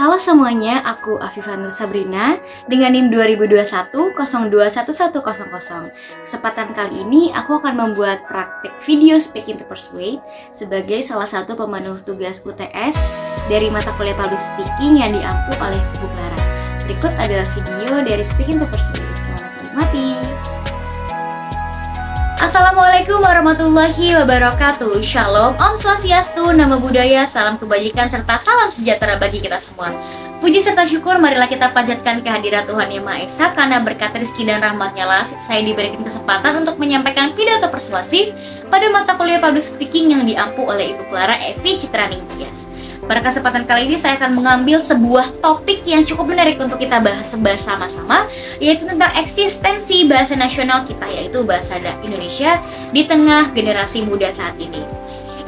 Halo semuanya, aku Afifah Nur Sabrina dengan NIM 2021-021100. Kesempatan kali ini aku akan membuat praktek video Speaking to Persuade sebagai salah satu pemenuh tugas UTS dari mata kuliah Public Speaking yang diampu oleh Bu Clara. Berikut adalah video dari Speaking to Persuade. Selamat menikmati. Assalamualaikum warahmatullahi wabarakatuh. Shalom, Om Swastiastu, Namo Buddhaya, salam kebajikan serta salam sejahtera bagi kita semua. Puji serta syukur marilah kita panjatkan kehadirat Tuhan Yang Maha Esa, karena berkat rezeki dan rahmat-Nya lah saya diberikan kesempatan untuk menyampaikan pidato persuasif pada mata kuliah Public Speaking yang diampu oleh Ibu Clara Evi Citraning Tias. Pada kesempatan kali ini saya akan mengambil sebuah topik yang cukup menarik untuk kita bahas bersama-sama, yaitu tentang eksistensi bahasa nasional kita, yaitu bahasa Indonesia di tengah generasi muda saat ini.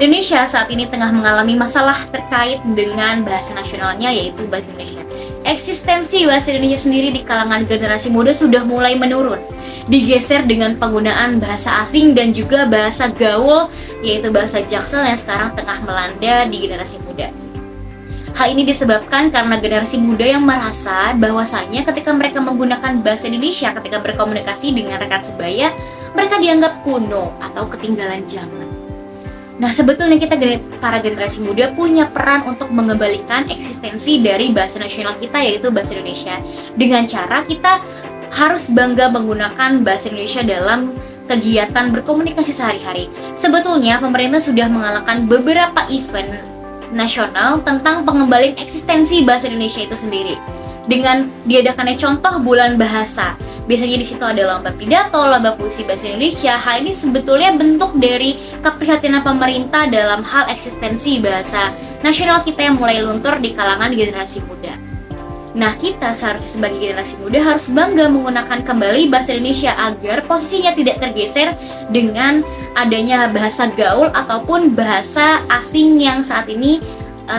Indonesia saat ini tengah mengalami masalah terkait dengan bahasa nasionalnya, yaitu bahasa Indonesia. Eksistensi bahasa Indonesia sendiri di kalangan generasi muda sudah mulai menurun, digeser dengan penggunaan bahasa asing dan juga bahasa gaul, yaitu bahasa Jaksel yang sekarang tengah melanda di generasi muda. Hal ini disebabkan karena generasi muda yang merasa bahwasanya ketika mereka menggunakan bahasa Indonesia ketika berkomunikasi dengan rekan sebaya, mereka dianggap kuno atau ketinggalan zaman. Nah, sebetulnya kita para generasi muda punya peran untuk mengembalikan eksistensi dari bahasa nasional kita, yaitu bahasa Indonesia, dengan cara kita harus bangga menggunakan bahasa Indonesia dalam kegiatan berkomunikasi sehari-hari. Sebetulnya pemerintah sudah menggalakkan beberapa event nasional tentang pengembalian eksistensi bahasa Indonesia itu sendiri, dengan diadakannya contoh bulan bahasa. Biasanya di situ ada lomba pidato, lomba puisi bahasa Indonesia. Hal ini sebetulnya bentuk dari keprihatinan pemerintah dalam hal eksistensi bahasa nasional kita yang mulai luntur di kalangan generasi muda. Nah, kita seharusnya sebagai generasi muda harus bangga menggunakan kembali bahasa Indonesia agar posisinya tidak tergeser dengan adanya bahasa gaul ataupun bahasa asing yang saat ini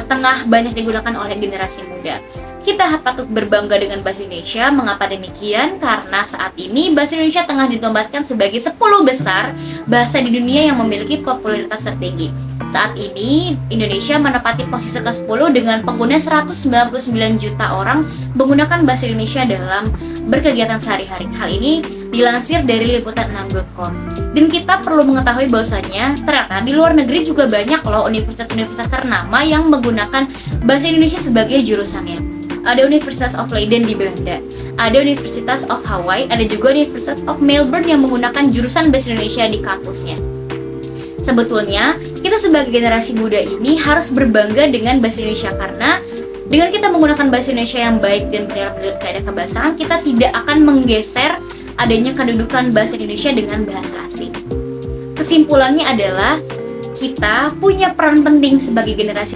tengah banyak digunakan oleh generasi muda. Kita patut berbangga dengan bahasa Indonesia. Mengapa demikian? Karena saat ini bahasa Indonesia tengah dinobatkan sebagai 10 besar bahasa di dunia yang memiliki popularitas tertinggi. Saat ini Indonesia menempati posisi ke-10 dengan pengguna 199 juta orang menggunakan bahasa Indonesia dalam berkegiatan sehari-hari. Hal ini dilansir dari liputan6.com. Dan kita perlu mengetahui bahwasanya ternyata di luar negeri juga banyak loh universitas-universitas ternama yang menggunakan bahasa Indonesia sebagai jurusannya. Ada Universitas of Leiden di Belanda, ada Universitas of Hawaii, ada juga Universitas of Melbourne yang menggunakan jurusan bahasa Indonesia di kampusnya. Sebetulnya kita sebagai generasi muda ini harus berbangga dengan bahasa Indonesia, karena dengan kita menggunakan bahasa Indonesia yang baik dan benar-benar kaidah kebahasaan, kita tidak akan menggeser adanya kedudukan bahasa Indonesia dengan bahasa asing. Kesimpulannya adalah kita punya peran penting sebagai generasi